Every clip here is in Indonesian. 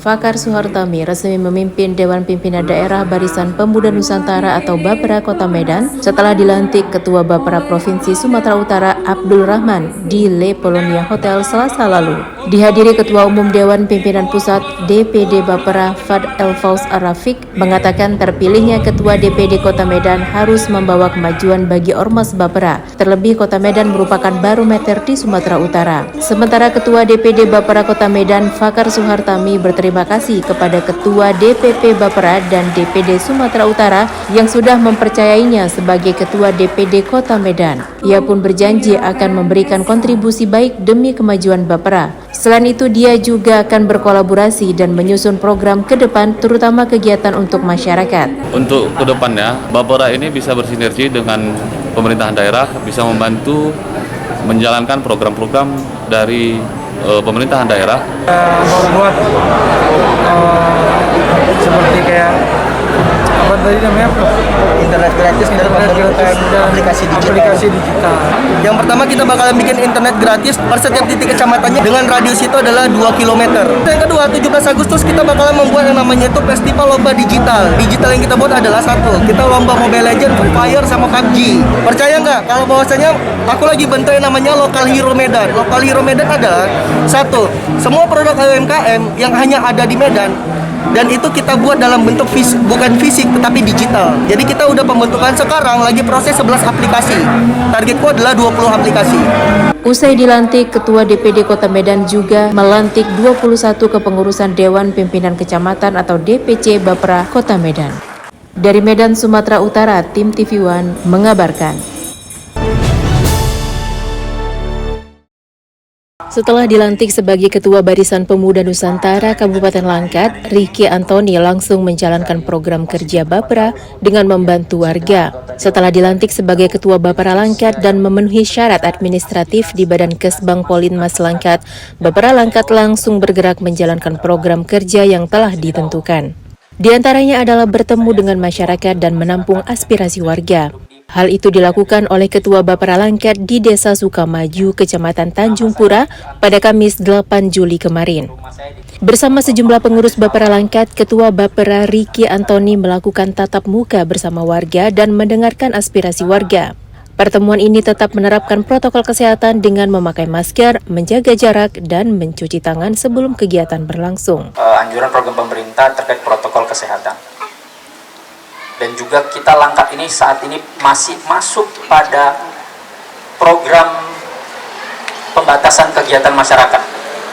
Fakar Suhartami resmi memimpin Dewan Pimpinan Daerah Barisan Pemuda Nusantara atau Bapera Kota Medan setelah dilantik Ketua Bapera Provinsi Sumatera Utara Abdul Rahman di Le Polonia Hotel Selasa lalu. Dihadiri Ketua Umum Dewan Pimpinan Pusat DPD Bapera Fad Elfaus Arafik mengatakan terpilihnya Ketua DPD Kota Medan harus membawa kemajuan bagi Ormas Bapera. Terlebih Kota Medan merupakan barometer di Sumatera Utara. Sementara Ketua DPD Bapera Kota Medan Fakar Suhartami berterima kasih kepada Ketua DPP Bapera dan DPD Sumatera Utara yang sudah mempercayainya sebagai Ketua DPD Kota Medan. Ia pun berjanji akan memberikan kontribusi baik demi kemajuan Bapera. Selain itu, dia juga akan berkolaborasi dan menyusun program ke depan, terutama kegiatan untuk masyarakat. Untuk ke depannya, Bapera ini bisa bersinergi dengan pemerintahan daerah, bisa membantu menjalankan program-program dari pemerintahan daerah. Membuat seperti kayak apa tadi namanya, internet gratis dalam aplikasi digital. Yang pertama kita bakalan bikin internet gratis per setiap titik kecamatannya dengan radius itu adalah 2 km. Yang kedua, 17 Agustus kita bakalan membuat yang namanya itu festival lomba digital. Digital yang kita buat adalah satu, kita lomba Mobile Legends, Free Fire sama PUBG. Percaya nggak kalau bahwasanya aku lagi bentuk yang namanya Local Hero Medan. Local Hero Medan adalah satu, semua produk UMKM yang hanya ada di Medan, dan itu kita buat dalam bentuk bukan fisik tetapi digital. Jadi kita udah pembentukan sekarang lagi proses 11 aplikasi. Targetku adalah 20 aplikasi. Usai dilantik, Ketua DPD Kota Medan juga melantik 21 kepengurusan Dewan Pimpinan Kecamatan atau DPC Bapera Kota Medan. Dari Medan, Sumatera Utara, tim TV One mengabarkan. Setelah dilantik sebagai Ketua Barisan Pemuda Nusantara Kabupaten Langkat, Ricky Antoni langsung menjalankan program kerja Bapera dengan membantu warga. Setelah dilantik sebagai Ketua Bapera Langkat dan memenuhi syarat administratif di Badan Kesbang Polinmas Langkat, Bapera Langkat langsung bergerak menjalankan program kerja yang telah ditentukan. Di antaranya adalah bertemu dengan masyarakat dan menampung aspirasi warga. Hal itu dilakukan oleh Ketua Bapera Langkat di Desa Sukamaju, Kecamatan Tanjung Pura pada Kamis 8 Juli kemarin. Bersama sejumlah pengurus Bapera Langkat, Ketua Bapera Ricky Antoni melakukan tatap muka bersama warga dan mendengarkan aspirasi warga. Pertemuan ini tetap menerapkan protokol kesehatan dengan memakai masker, menjaga jarak, dan mencuci tangan sebelum kegiatan berlangsung. Anjuran program pemerintah terkait protokol kesehatan. Dan juga kita Langkat ini saat ini masih masuk pada program pembatasan kegiatan masyarakat.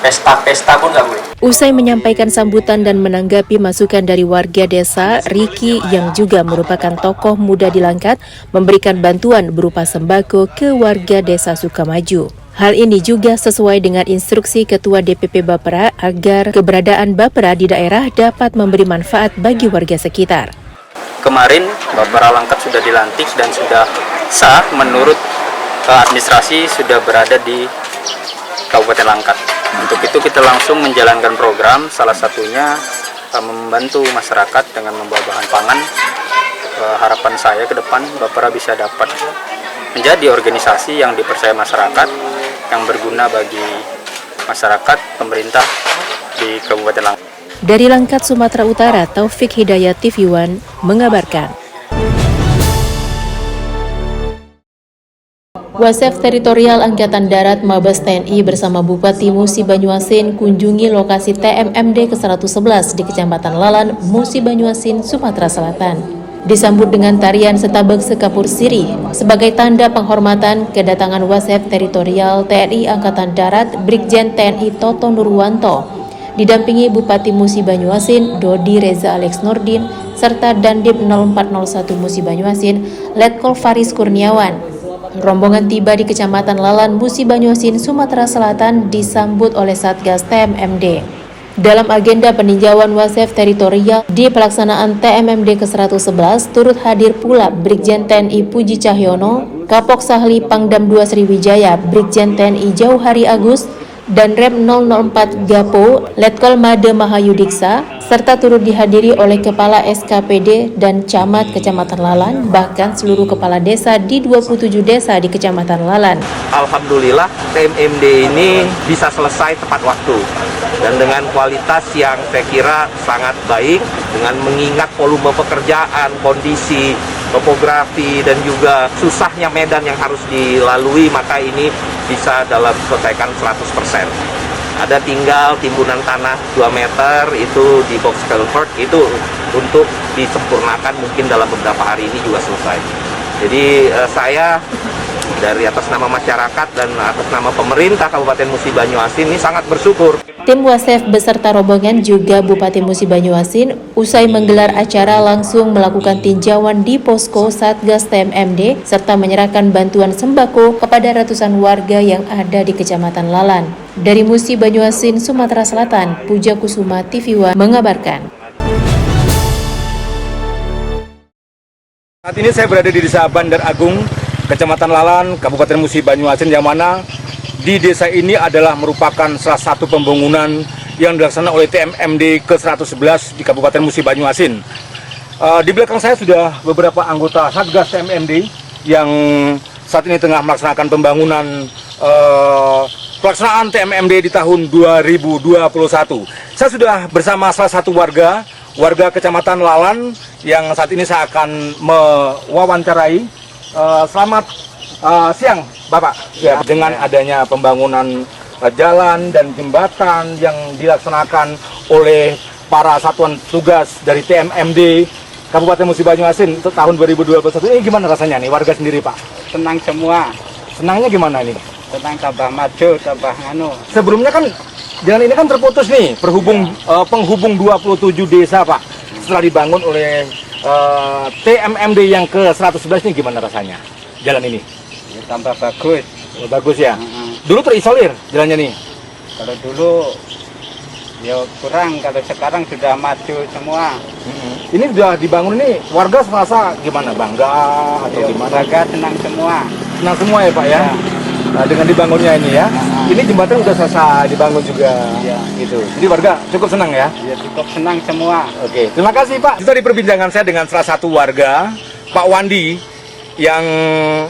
Pesta-pesta pun nggak boleh. Usai menyampaikan sambutan dan menanggapi masukan dari warga desa, Ricky yang juga merupakan tokoh muda di Langkat memberikan bantuan berupa sembako ke warga desa Sukamaju. Hal ini juga sesuai dengan instruksi Ketua DPP Bapera agar keberadaan Bapera di daerah dapat memberi manfaat bagi warga sekitar. Kemarin Bapera Langkat sudah dilantik dan sudah sah menurut administrasi sudah berada di Kabupaten Langkat. Untuk itu kita langsung menjalankan program, salah satunya membantu masyarakat dengan membawa bahan pangan. Harapan saya ke depan Bapera bisa dapat menjadi organisasi yang dipercaya masyarakat, yang berguna bagi masyarakat, pemerintah di Kabupaten Langkat. Dari Langkat, Sumatera Utara, Taufik Hidayat TV One mengabarkan. Wasef Teritorial Angkatan Darat Mabes TNI bersama Bupati Musi Banyuasin kunjungi lokasi TMMD ke-111 di Kecamatan Lalan, Musi Banyuasin, Sumatera Selatan. Disambut dengan tarian setabek sekapur siri sebagai tanda penghormatan kedatangan Wasef Teritorial TNI Angkatan Darat Brigjen TNI Toto Nurwanto didampingi Bupati Musi Banyuasin, Dodi Reza Alex Nurdin, serta Dandim 0401 Musi Banyuasin, Letkol Faris Kurniawan. Rombongan tiba di Kecamatan Lalan, Musi Banyuasin, Sumatera Selatan disambut oleh Satgas TMMD. Dalam agenda peninjauan Wasef Teritorial di pelaksanaan TMMD ke-111 turut hadir pula Brigjen TNI Puji Cahyono, Kapok Sahli Pangdam 2 Sriwijaya, Brigjen TNI Jauhari Agus, dan Rem 004 Gapo, Letkol Made Mahayudiksa, serta turut dihadiri oleh Kepala SKPD dan Camat Kecamatan Lalan, bahkan seluruh kepala desa di 27 desa di Kecamatan Lalan. Alhamdulillah TMMD ini bisa selesai tepat waktu dan dengan kualitas yang saya kira sangat baik, dengan mengingat volume pekerjaan, kondisi topografi dan juga susahnya medan yang harus dilalui, maka ini bisa dalam selesaikan 100%. Ada tinggal timbunan tanah 2 meter itu di box culvert, itu untuk disempurnakan, mungkin dalam beberapa hari ini juga selesai. Jadi saya dari atas nama masyarakat dan atas nama pemerintah Kabupaten Musi Banyuasin ini sangat bersyukur. Tim Wasef beserta rombongan juga Bupati Musi Banyuasin usai menggelar acara langsung melakukan tinjauan di posko Satgas TMMD serta menyerahkan bantuan sembako kepada ratusan warga yang ada di Kecamatan Lalan. Dari Musi Banyuasin, Sumatera Selatan, Puja Kusuma TV One mengabarkan. Saat ini saya berada di Desa Bandar Agung, Kecamatan Lalan, Kabupaten Musi Banyuasin, yang mana di desa ini adalah merupakan salah satu pembangunan yang dilaksanakan oleh TMMD ke-111 di Kabupaten Musi Banyuasin. Di belakang saya sudah beberapa anggota Satgas TMMD yang saat ini tengah melaksanakan pembangunan pelaksanaan TMMD di tahun 2021. Saya sudah bersama salah satu warga Kecamatan Lalan yang saat ini saya akan mewawancarai. Selamat siang, Bapak. Ya, dengan adanya pembangunan jalan dan jembatan yang dilaksanakan oleh para satuan tugas dari TMMD Kabupaten Musi Banyuasin untuk tahun 2021 ini gimana rasanya nih warga sendiri, Pak? Senang semua. Senangnya gimana nih? Senang, tambah maju, tambah anu. Sebelumnya kan jalan ini kan terputus nih, penghubung 27 desa, Pak. Setelah dibangun oleh TMMD yang ke-111 ini gimana rasanya jalan ini? Ya, tambah bagus. Oh, bagus ya? Dulu terisolir jalannya nih? Kalau dulu ya kurang, kalau sekarang sudah maju semua. Ini sudah dibangun ini, warga serasa gimana? Bangga atau Ya, gimana? warga senang semua. Senang semua ya, Pak ya? Nah, dengan dibangunnya ini ya? Ini jembatan udah selesai dibangun juga, gitu. Jadi warga cukup senang ya? Ya cukup senang semua. Oke, terima kasih Pak. Itu tadi perbincangan saya dengan salah satu warga, Pak Wandi, yang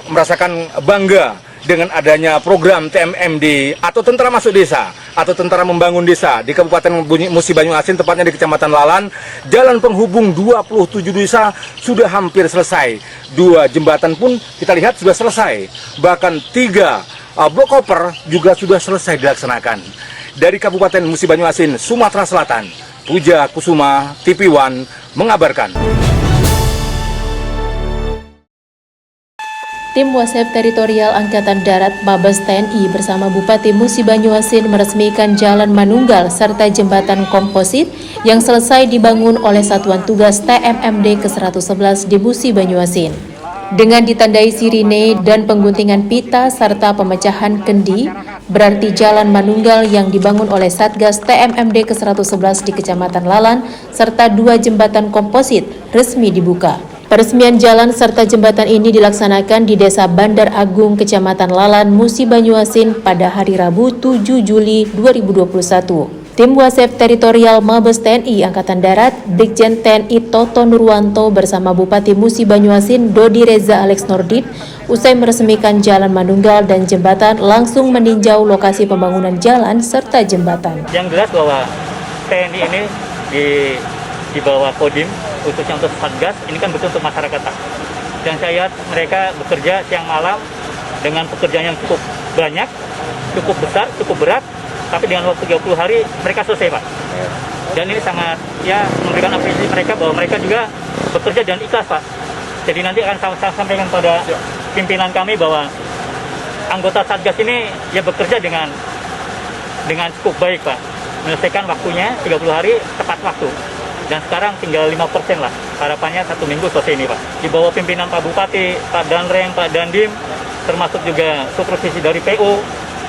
merasakan bangga dengan adanya program TMMD atau Tentara Masuk Desa atau Tentara Membangun Desa di Kabupaten Musi Banyuasin, tepatnya di Kecamatan Lalan. Jalan penghubung 27 desa sudah hampir selesai. 2 jembatan pun kita lihat sudah selesai. Bahkan 3 blok koper juga sudah selesai dilaksanakan. Dari Kabupaten Musi Banyuasin, Sumatera Selatan, Puja Kusuma TV One mengabarkan. Tim Wasef Teritorial Angkatan Darat Mabes TNI bersama Bupati Musi Banyuasin meresmikan Jalan Manunggal serta jembatan komposit yang selesai dibangun oleh Satuan Tugas TMMD ke-111 di Musi Banyuasin. Dengan ditandai sirine dan pengguntingan pita serta pemecahan kendi, berarti Jalan Manunggal yang dibangun oleh Satgas TMMD ke-111 di Kecamatan Lalan serta 2 jembatan komposit resmi dibuka. Peresmian jalan serta jembatan ini dilaksanakan di Desa Bandar Agung, Kecamatan Lalan, Musi Banyuasin pada hari Rabu 7 Juli 2021. Tim Wasef Teritorial Mabes TNI Angkatan Darat, Brigjen TNI Toto Nurwanto bersama Bupati Musi Banyuasin Dodi Reza Alex Nordin usai meresmikan Jalan Manunggal dan jembatan langsung meninjau lokasi pembangunan jalan serta jembatan. Yang jelas bahwa TNI ini di bawah Kodim, khususnya untuk Satgas, ini kan betul untuk masyarakat, Pak. Dan saya lihat mereka bekerja siang malam dengan pekerjaan yang cukup banyak, cukup besar, cukup berat, tapi dengan waktu 30 hari mereka selesai, Pak. Dan ini sangat memberikan apresiasi mereka bahwa mereka juga bekerja dan ikhlas, Pak. Jadi nanti akan saya sampaikan pada pimpinan kami bahwa anggota Satgas ini bekerja dengan cukup baik, Pak. Menyelesaikan waktunya 30 hari tepat waktu. Dan sekarang tinggal 5% lah. Harapannya 1 minggu selesai ini, Pak. Di bawah pimpinan Pak Bupati, Pak Danrem, Pak Dandim, termasuk juga supervisi dari PU,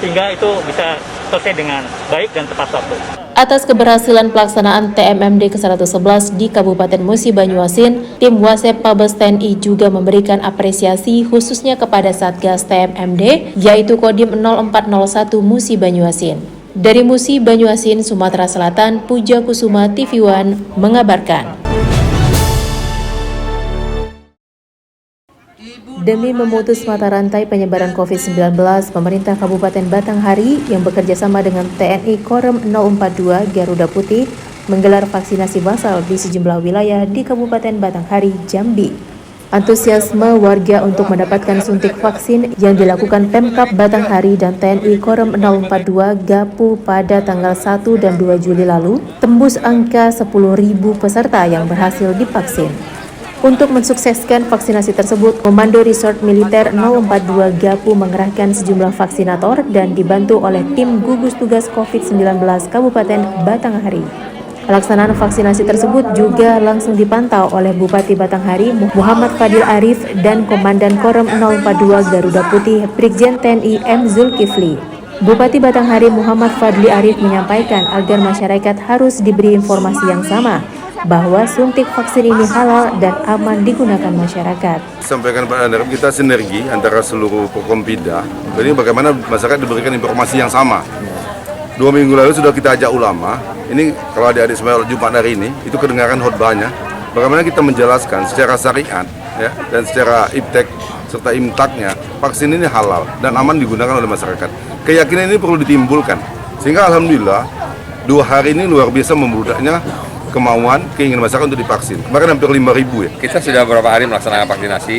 sehingga itu bisa selesai dengan baik dan tepat waktu. Atas keberhasilan pelaksanaan TMMD ke-111 di Kabupaten Musi Banyuasin, tim Wasep Mabes TNI juga memberikan apresiasi khususnya kepada Satgas TMMD, yaitu Kodim 0401 Musi Banyuasin. Dari Musi, Banyuasin, Sumatera Selatan, Puja Kusuma TV One mengabarkan. Demi memutus mata rantai penyebaran COVID-19, pemerintah Kabupaten Batanghari yang bekerja sama dengan TNI Korem 042 Garuda Putih menggelar vaksinasi massal di sejumlah wilayah di Kabupaten Batanghari, Jambi. Antusiasme warga untuk mendapatkan suntik vaksin yang dilakukan Pemkab Batanghari dan TNI Korem 042 GAPU pada tanggal 1 dan 2 Juli lalu tembus angka 10.000 peserta yang berhasil divaksin. Untuk mensukseskan vaksinasi tersebut, Komando Resort Militer 042 GAPU mengerahkan sejumlah vaksinator dan dibantu oleh tim gugus tugas COVID-19 Kabupaten Batanghari. Pelaksanaan vaksinasi tersebut juga langsung dipantau oleh Bupati Batanghari Muhammad Fadil Arif dan Komandan Korem 042 Garuda Putih Brigjen TNI M. Zulkifli. Bupati Batanghari Muhammad Fadli Arif menyampaikan agar masyarakat harus diberi informasi yang sama bahwa suntik vaksin ini halal dan aman digunakan masyarakat. Sampaikan Pak Anda, kita sinergi antara seluruh Forkompinda. Jadi bagaimana masyarakat diberikan informasi yang sama. 2 minggu lalu sudah kita ajak ulama. Ini kalau adik-adik semua Jumat hari ini, itu kedengaran khotbahnya. Bagaimana kita menjelaskan secara syariat ya, dan secara iptek serta imtaknya, vaksin ini halal dan aman digunakan oleh masyarakat. Keyakinan ini perlu ditimbulkan. Sehingga alhamdulillah 2 hari ini luar biasa membludaknya kemauan, keinginan masyarakat untuk divaksin. Kemarin hampir 5.000 ya. Kita sudah beberapa hari melaksanakan vaksinasi.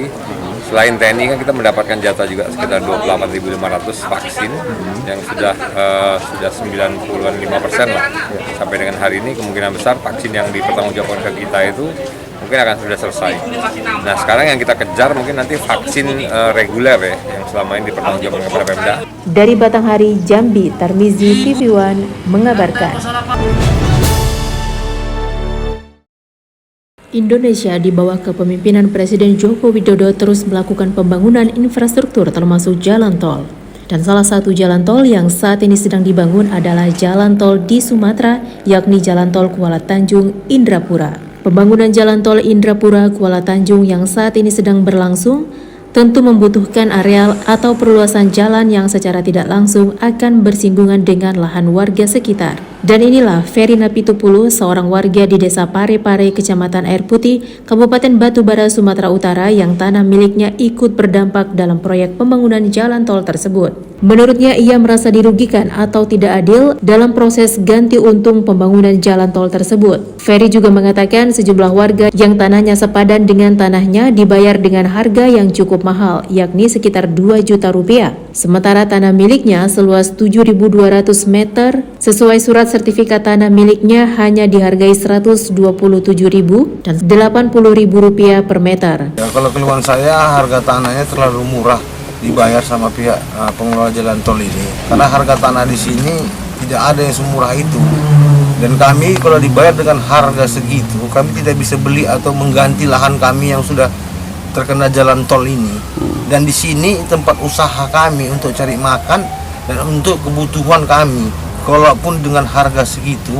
Selain TNI kan kita mendapatkan jatah juga sekitar 28.500 vaksin yang sudah 95% lah. Sampai dengan hari ini kemungkinan besar vaksin yang dipertanggungjawabkan ke kita itu mungkin akan sudah selesai. Nah sekarang yang kita kejar mungkin nanti vaksin reguler ya, yang selama ini dipertanggungjawabkan kepada Pemda. Dari Batanghari, Jambi, Tarmizi TV One mengabarkan. Indonesia di bawah kepemimpinan Presiden Joko Widodo terus melakukan pembangunan infrastruktur termasuk jalan tol. Dan salah satu jalan tol yang saat ini sedang dibangun adalah jalan tol di Sumatera, yakni jalan tol Kuala Tanjung Indrapura. Pembangunan jalan tol Indrapura Kuala Tanjung yang saat ini sedang berlangsung tentu membutuhkan areal atau perluasan jalan yang secara tidak langsung akan bersinggungan dengan lahan warga sekitar. Dan inilah Ferry Napitupulu, seorang warga di Desa Pare-Pare, Kecamatan Air Putih, Kabupaten Batubara, Sumatera Utara yang tanah miliknya ikut berdampak dalam proyek pembangunan jalan tol tersebut. Menurutnya ia merasa dirugikan atau tidak adil dalam proses ganti untung pembangunan jalan tol tersebut. Ferry juga mengatakan sejumlah warga yang tanahnya sepadan dengan tanahnya dibayar dengan harga yang cukup mahal, yakni sekitar 2 juta rupiah. Sementara tanah miliknya seluas 7.200 meter sesuai surat sertifikat tanah miliknya hanya dihargai 127.000 dan 80.000 rupiah per meter. Ya, kalau keluhan saya harga tanahnya terlalu murah dibayar sama pihak pengelola jalan tol ini. Karena harga tanah di sini tidak ada yang semurah itu. Dan kami kalau dibayar dengan harga segitu, kami tidak bisa beli atau mengganti lahan kami yang sudah terkena jalan tol ini. Dan di sini tempat usaha kami untuk cari makan dan untuk kebutuhan kami. Kalaupun dengan harga segitu,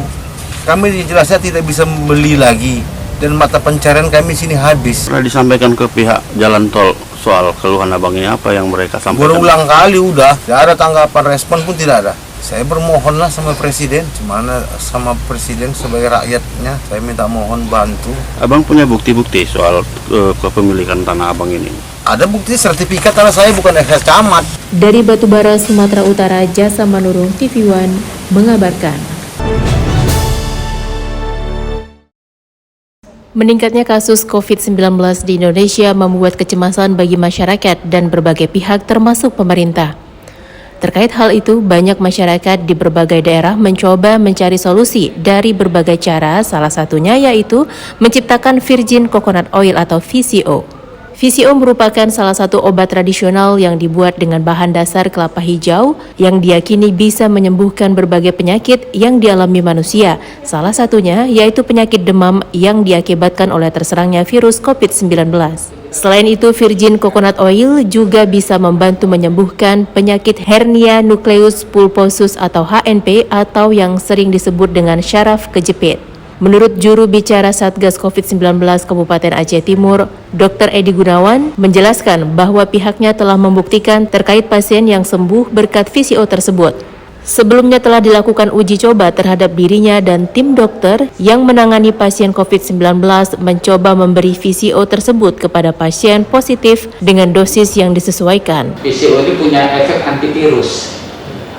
kami jelasnya tidak bisa membeli lagi dan mata pencarian kami sini habis. Pernah disampaikan ke pihak jalan tol soal keluhan abang ini, apa yang mereka sampaikan? Berulang kali udah, tidak ada tanggapan, respon pun tidak ada. Saya bermohonlah sama presiden, gimana sama presiden sebagai rakyatnya, saya minta mohon bantu. Abang punya bukti-bukti soal kepemilikan tanah abang ini? Ada bukti sertifikat tanah saya bukan ex camat. Dari Batubara, Sumatera Utara, Jasa Manurung TV One mengabarkan. Meningkatnya kasus COVID-19 di Indonesia membuat kecemasan bagi masyarakat dan berbagai pihak termasuk pemerintah. Terkait hal itu, banyak masyarakat di berbagai daerah mencoba mencari solusi dari berbagai cara, salah satunya yaitu menciptakan Virgin Coconut Oil atau VCO. VCO merupakan salah satu obat tradisional yang dibuat dengan bahan dasar kelapa hijau yang diyakini bisa menyembuhkan berbagai penyakit yang dialami manusia, salah satunya yaitu penyakit demam yang diakibatkan oleh terserangnya virus COVID-19. Selain itu, Virgin Coconut Oil juga bisa membantu menyembuhkan penyakit hernia nukleus pulposus atau HNP atau yang sering disebut dengan syaraf kejepit. Menurut juru bicara Satgas COVID-19 Kabupaten Aceh Timur, Dr. Edi Gunawan menjelaskan bahwa pihaknya telah membuktikan terkait pasien yang sembuh berkat VCO tersebut. Sebelumnya telah dilakukan uji coba terhadap dirinya dan tim dokter yang menangani pasien COVID-19 mencoba memberi VCO tersebut kepada pasien positif dengan dosis yang disesuaikan. VCO itu punya efek antivirus.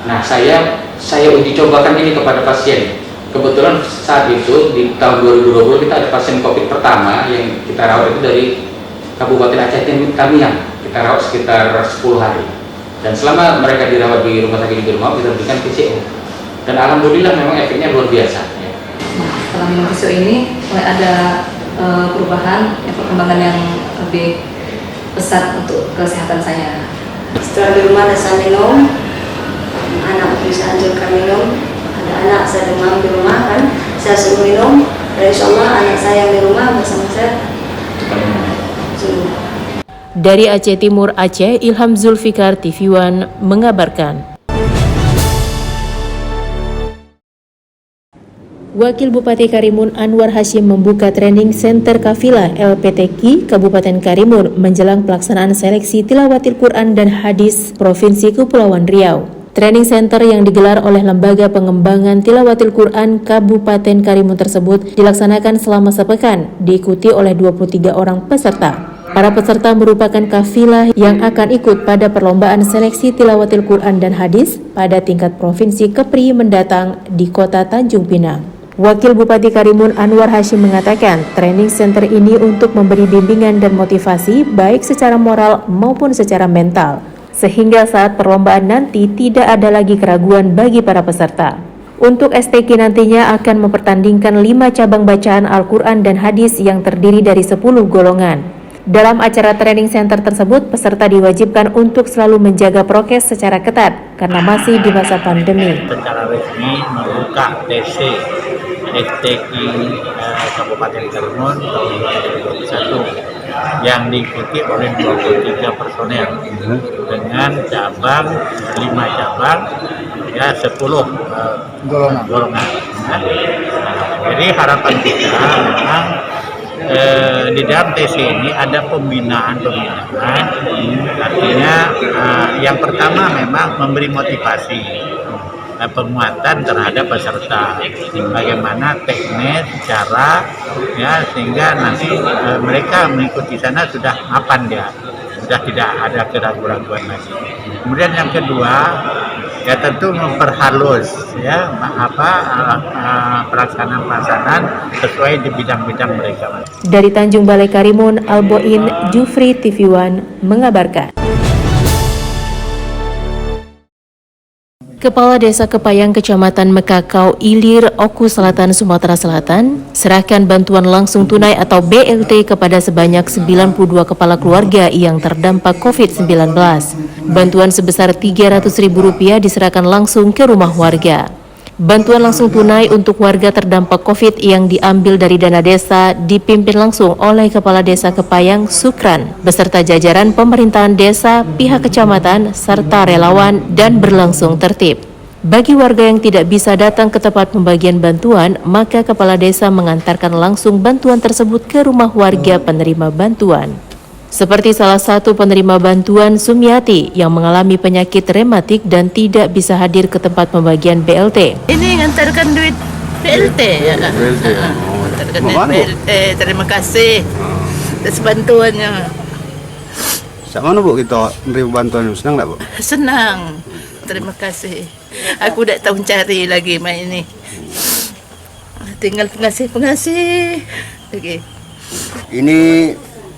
Nah, saya uji cobakan ini kepada pasien. Kebetulan saat itu di tahun 2020 kita ada pasien COVID pertama yang kita rawat itu dari Kabupaten Aceh Tamiang. Kita rawat sekitar 10 hari. Dan selama mereka dirawat di rumah sakit di rumah, kita berikan VCO. Dan alhamdulillah memang efeknya luar biasa. Setelah minum VCO ini mulai ada perubahan, perkembangan yang lebih besar untuk kesehatan saya. Setelah di rumah saya minum, anak bisa anjurkan minum. Ada anak saya demam di rumah kan, saya suruh minum. Dan insya Allah anak saya yang di rumah bersama saya. Dari Aceh Timur Aceh, Ilham Zulfikar, TV One mengabarkan. Wakil Bupati Karimun Anwar Hashim membuka training center kafilah LPTQ Kabupaten Karimun menjelang pelaksanaan seleksi tilawatil Quran dan hadis Provinsi Kepulauan Riau. Training center yang digelar oleh Lembaga Pengembangan Tilawatil Quran Kabupaten Karimun tersebut dilaksanakan selama sepekan, diikuti oleh 23 orang peserta. Para peserta merupakan kafilah yang akan ikut pada perlombaan seleksi tilawatil Quran dan hadis pada tingkat Provinsi Kepri mendatang di Kota Tanjung Pinang. Wakil Bupati Karimun Anwar Hashim mengatakan, training center ini untuk memberi bimbingan dan motivasi baik secara moral maupun secara mental, sehingga saat perlombaan nanti tidak ada lagi keraguan bagi para peserta. Untuk STQ nantinya akan mempertandingkan 5 cabang bacaan Al-Quran dan hadis yang terdiri dari 10 golongan. Dalam acara training center tersebut, peserta diwajibkan untuk selalu menjaga prokes secara ketat karena masih di masa pandemi. Secara resmi membuka TC STQ Kabupaten Karimun tahun 2021 yang diikuti oleh 23 personel dengan cabang 5 cabang ya 10 golongan. Jadi harapan kita memang di dalam TC ini ada pembinaan, artinya yang pertama memang memberi motivasi, penguatan terhadap peserta, bagaimana teknis, cara, ya sehingga nanti mereka mengikuti sana sudah mapan dia, sudah tidak ada keraguan-keraguan lagi. Kemudian yang kedua, ya tentu memperhalus ya pelaksanaan sesuai di bidang-bidang mereka. Dari Tanjung Balai Karimun, Alboin Jufri, TV One mengabarkan. Kepala Desa Kepayang Kecamatan Mekakau Ilir, Oku Selatan, Sumatera Selatan, serahkan bantuan langsung tunai atau BLT kepada sebanyak 92 kepala keluarga yang terdampak COVID-19. Bantuan sebesar Rp300.000 diserahkan langsung ke rumah warga. Bantuan langsung tunai untuk warga terdampak COVID yang diambil dari dana desa dipimpin langsung oleh Kepala Desa Kepayang Sukran beserta jajaran pemerintahan desa, pihak kecamatan, serta relawan dan berlangsung tertib. Bagi warga yang tidak bisa datang ke tempat pembagian bantuan, maka Kepala Desa mengantarkan langsung bantuan tersebut ke rumah warga penerima bantuan. Seperti salah satu penerima bantuan, Sumiati, yang mengalami penyakit rematik dan tidak bisa hadir ke tempat pembagian BLT. Ini ngantarkan duit BLT ya. Ngantarkan duit BLT. Terima kasih atas bantuannya. Sama Bu kita menerima bantuan, senang nggak Bu? Senang. Terima kasih. Aku udah tahu cari lagi main ini. Tinggal pengasih lagi. Ini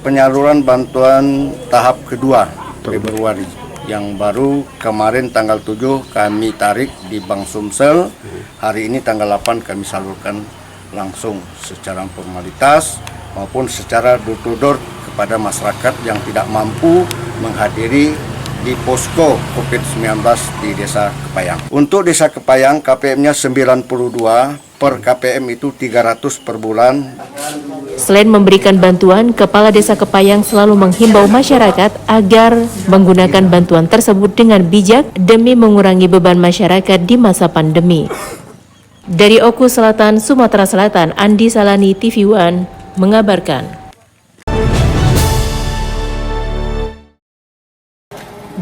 penyaluran bantuan tahap kedua Februari yang baru kemarin tanggal 7 kami tarik di Bank Sumsel, hari ini tanggal 8 kami salurkan langsung secara formalitas maupun secara door to door kepada masyarakat yang tidak mampu menghadiri di posko COVID-19 di Desa Kepayang. Untuk Desa Kepayang KPM-nya 92, per KPM itu 300 per bulan. Selain memberikan bantuan, Kepala Desa Kepayang selalu menghimbau masyarakat agar menggunakan bantuan tersebut dengan bijak demi mengurangi beban masyarakat di masa pandemi. Dari Oku Selatan, Sumatera Selatan, Andi Salani, TV One mengabarkan.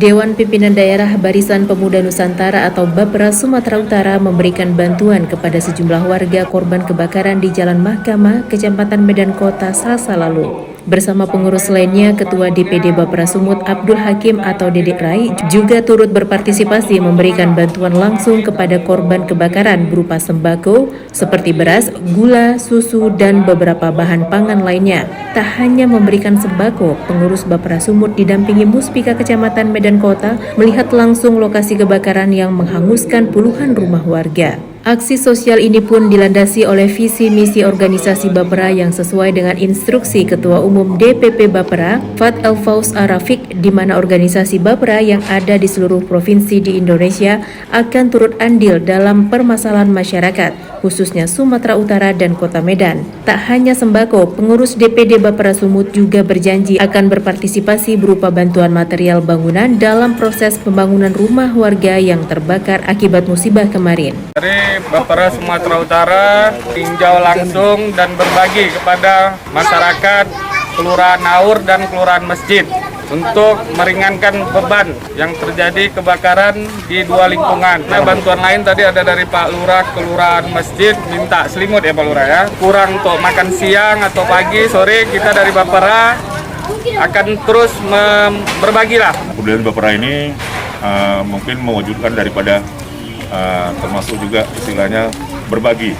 Dewan Pimpinan Daerah Barisan Pemuda Nusantara atau BAPRA Sumatera Utara memberikan bantuan kepada sejumlah warga korban kebakaran di Jalan Mahkamah, Kecamatan Medan Kota, Selasa lalu. Bersama pengurus lainnya, Ketua DPD BAPRA Sumut Abdul Hakim atau Dedek Rai juga turut berpartisipasi memberikan bantuan langsung kepada korban kebakaran berupa sembako seperti beras, gula, susu, dan beberapa bahan pangan lainnya. Tak hanya memberikan sembako, pengurus BAPRA Sumut didampingi Muspika Kecamatan Medan Kota melihat langsung lokasi kebakaran yang menghanguskan puluhan rumah warga. Aksi sosial ini pun dilandasi oleh visi misi organisasi BAPRA yang sesuai dengan instruksi Ketua Umum DPP BAPRA, Fat Elfaus Arafik, di mana organisasi BAPRA yang ada di seluruh provinsi di Indonesia akan turut andil dalam permasalahan masyarakat, khususnya Sumatera Utara dan Kota Medan. Tak hanya sembako, pengurus DPD BAPRA Sumut juga berjanji akan berpartisipasi berupa bantuan material bangunan dalam proses pembangunan rumah warga yang terbakar akibat musibah kemarin. BAPRA Sumatera Utara tinjau langsung dan berbagi kepada masyarakat Kelurahan Naur dan Kelurahan Masjid untuk meringankan beban yang terjadi kebakaran di dua lingkungan. Nah, bantuan lain tadi ada dari Pak Lurah Kelurahan Masjid minta selimut ya Pak Lurah ya. Kurang untuk makan siang atau pagi, sore kita dari BAPRA akan terus berbagilah. Kemudian BAPRA ini mungkin mewujudkan daripada termasuk juga istilahnya berbagi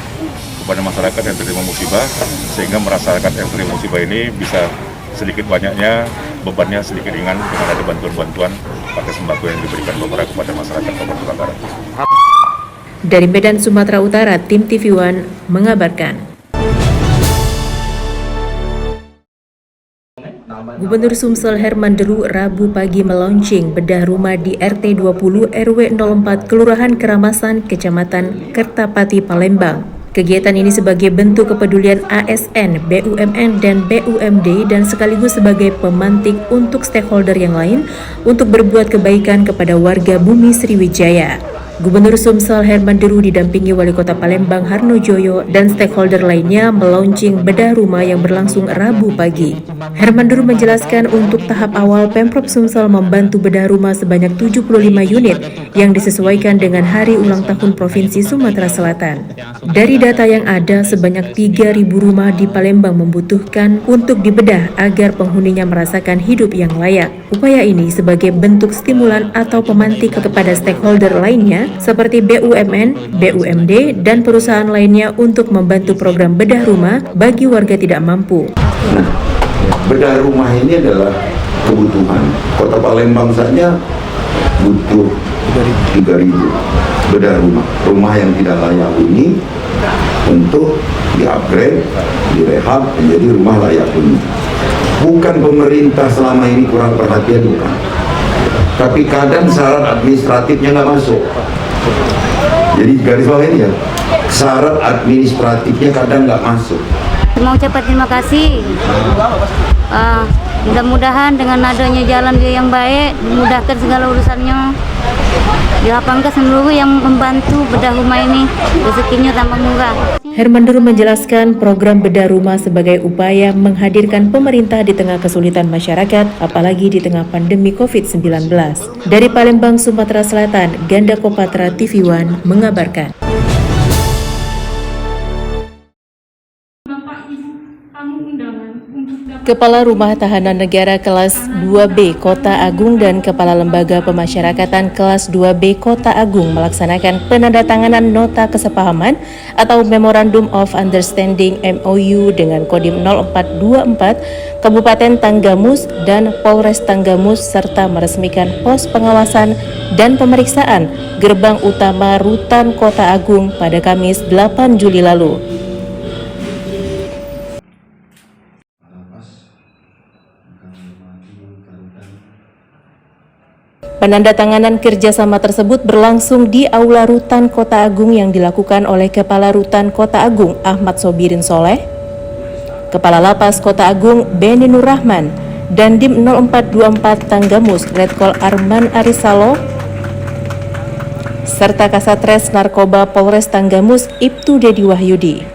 kepada masyarakat yang terima musibah, sehingga masyarakat yang terima musibah ini bisa sedikit banyaknya bebannya sedikit ringan dengan ada bantuan-bantuan pakai sembako yang diberikan BAPRA kepada masyarakat korban kebakaran. Dari Medan, Sumatera Utara, tim TV One mengabarkan. Gubernur Sumsel Herman Deru Rabu pagi melaunching bedah rumah di RT 20 RW 04 Kelurahan Keramasan, Kecamatan Kertapati, Palembang. Kegiatan ini sebagai bentuk kepedulian ASN, BUMN, dan BUMD dan sekaligus sebagai pemantik untuk stakeholder yang lain untuk berbuat kebaikan kepada warga Bumi Sriwijaya. Gubernur Sumsel Herman Deru didampingi Wali Kota Palembang Harno Joyo dan stakeholder lainnya melaunching bedah rumah yang berlangsung Rabu pagi. Herman Deru menjelaskan untuk tahap awal Pemprov Sumsel membantu bedah rumah sebanyak 75 unit yang disesuaikan dengan hari ulang tahun Provinsi Sumatera Selatan. Dari data yang ada, sebanyak 3.000 rumah di Palembang membutuhkan untuk dibedah agar penghuninya merasakan hidup yang layak. Upaya ini sebagai bentuk stimulan atau pemantik kepada stakeholder lainnya seperti BUMN, BUMD, dan perusahaan lainnya untuk membantu program bedah rumah bagi warga tidak mampu. Nah, bedah rumah ini adalah kebutuhan. Kota Palembang saja butuh 3.000 bedah rumah. Rumah yang tidak layak huni untuk di-upgrade, direhab menjadi rumah layak huni. Bukan pemerintah selama ini kurang perhatian, bukan. Tapi kadang syarat administratifnya nggak masuk. Jadi garis bawah ini ya, syarat administratifnya kadang nggak masuk. Mau ucapkan terima kasih. Mudah-mudahan dengan adanya jalan yang baik, dimudahkan segala urusannya. Dilapangkan seluruh yang membantu bedah rumah ini, rezekinya tambah murah. Herman Deru menjelaskan program bedah rumah sebagai upaya menghadirkan pemerintah di tengah kesulitan masyarakat, apalagi di tengah pandemi COVID-19. Dari Palembang, Sumatera Selatan, Ganda Kopatra TV One mengabarkan. Kepala Rumah Tahanan Negara kelas 2B Kota Agung dan Kepala Lembaga Pemasyarakatan kelas 2B Kota Agung melaksanakan penandatanganan nota kesepahaman atau Memorandum of Understanding MOU dengan Kodim 0424 Kabupaten Tanggamus dan Polres Tanggamus serta meresmikan pos pengawasan dan pemeriksaan gerbang utama Rutan Kota Agung pada Kamis 8 Juli lalu. Penandatanganan kerjasama tersebut berlangsung di Aula Rutan Kota Agung yang dilakukan oleh Kepala Rutan Kota Agung Ahmad Sobirin Soleh, Kepala Lapas Kota Agung Beni Nur Rahman, dan Dim 0424 Tanggamus Letkol Arman Arisalo, serta Kasatres Narkoba Polres Tanggamus Ibtu Dedi Wahyudi.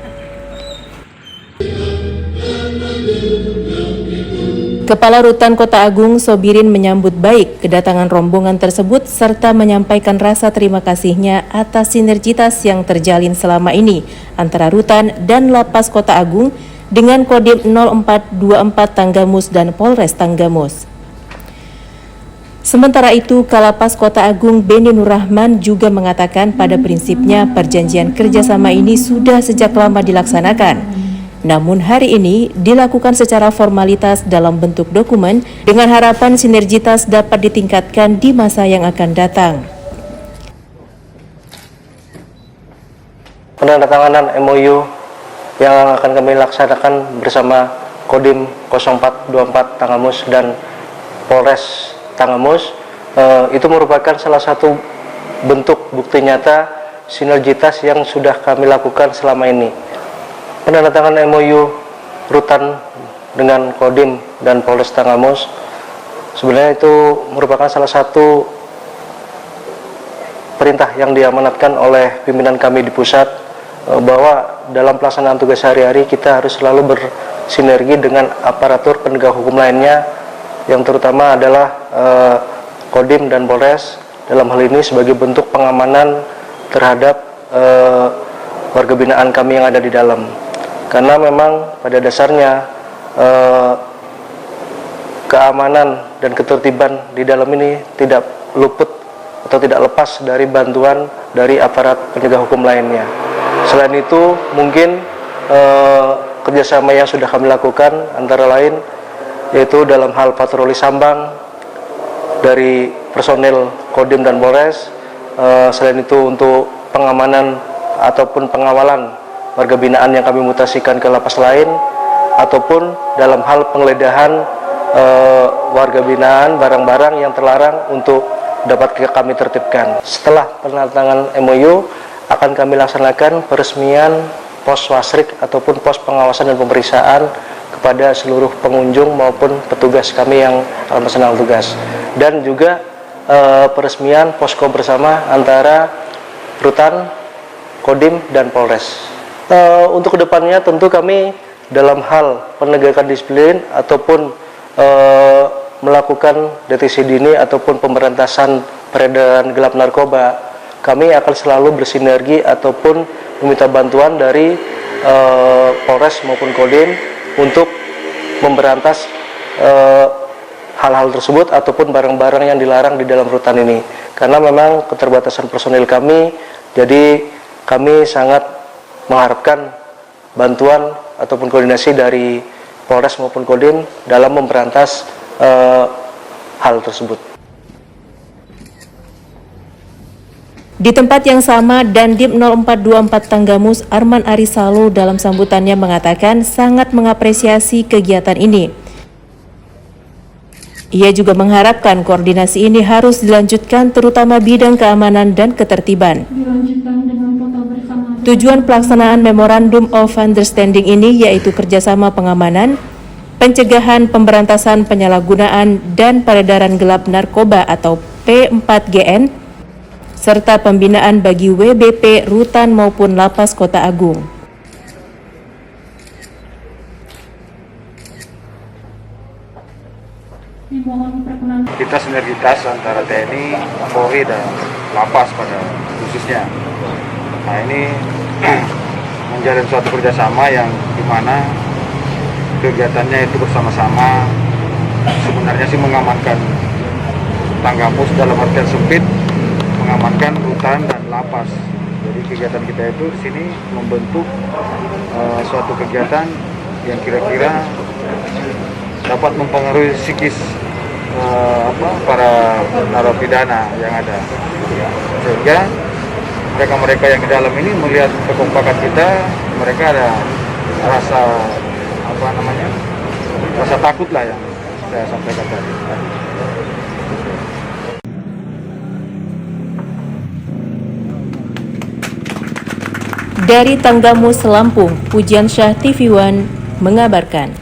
Kepala Rutan Kota Agung Sobirin menyambut baik kedatangan rombongan tersebut serta menyampaikan rasa terima kasihnya atas sinergitas yang terjalin selama ini antara Rutan dan Lapas Kota Agung dengan Kodim 0424 Tanggamus dan Polres Tanggamus. Sementara itu, Kalapas Kota Agung Beni Nur Rahman juga mengatakan pada prinsipnya perjanjian kerjasama ini sudah sejak lama dilaksanakan. Namun hari ini dilakukan secara formalitas dalam bentuk dokumen dengan harapan sinergitas dapat ditingkatkan di masa yang akan datang. Penandatanganan MOU yang akan kami laksanakan bersama Kodim 0424 Tanggamus dan Polres Tanggamus itu merupakan salah satu bentuk bukti nyata sinergitas yang sudah kami lakukan selama ini. Penandatanganan MOU Rutan dengan Kodim dan Polres Tanggamus sebenarnya itu merupakan salah satu perintah yang diamanatkan oleh pimpinan kami di pusat bahwa dalam pelaksanaan tugas sehari-hari kita harus selalu bersinergi dengan aparatur penegak hukum lainnya, yang terutama adalah Kodim dan Polres dalam hal ini sebagai bentuk pengamanan terhadap warga binaan kami yang ada di dalam. Karena memang pada dasarnya keamanan dan ketertiban di dalam ini tidak luput atau tidak lepas dari bantuan dari aparat penegak hukum lainnya. Selain itu mungkin kerjasama yang sudah kami lakukan antara lain yaitu dalam hal patroli sambang dari personil Kodim dan Polres, selain itu untuk pengamanan ataupun pengawalan warga binaan yang kami mutasikan ke lapas lain, ataupun dalam hal penggeledahan warga binaan barang-barang yang terlarang untuk dapat kami tertibkan. Setelah penandatanganan MOU akan kami laksanakan peresmian pos wasrik ataupun pos pengawasan dan pemeriksaan kepada seluruh pengunjung maupun petugas kami yang akan melaksanakan tugas, dan juga peresmian posko bersama antara Rutan, Kodim, dan Polres. Untuk kedepannya tentu kami dalam hal penegakan disiplin ataupun melakukan deteksi dini ataupun pemberantasan peredaran gelap narkoba, kami akan selalu bersinergi ataupun meminta bantuan dari Polres maupun Kodim untuk memberantas hal-hal tersebut ataupun barang-barang yang dilarang di dalam rutan ini. Karena memang keterbatasan personil kami, jadi kami sangat mengharapkan bantuan ataupun koordinasi dari Polres maupun Kodim dalam memberantas hal tersebut. Di tempat yang sama, Dandim 0424 Tanggamus Arman Arisalo dalam sambutannya mengatakan sangat mengapresiasi kegiatan ini. Ia juga mengharapkan koordinasi ini harus dilanjutkan terutama bidang keamanan dan ketertiban. Tujuan pelaksanaan Memorandum of Understanding ini yaitu kerjasama pengamanan, pencegahan, pemberantasan penyalahgunaan dan peredaran gelap narkoba atau P4GN, serta pembinaan bagi WBP Rutan maupun Lapas Kota Agung. Kita sinergitas antara TNI, Polri, dan Lapas pada khususnya. Nah, ini menjalin suatu kerjasama yang dimana kegiatannya itu bersama-sama sebenarnya sih mengamankan Tanggamus dalam artian sempit, mengamankan Rutan dan Lapas. Jadi kegiatan kita itu di sini membentuk suatu kegiatan yang kira-kira dapat mempengaruhi psikis para narapidana yang ada, sehingga mereka-mereka yang di dalam ini melihat kekompakan kita, mereka ada rasa rasa takut lah yang saya sampaikan tadi. Dari Tanggamus, Lampung, Pujian Syah TV One mengabarkan.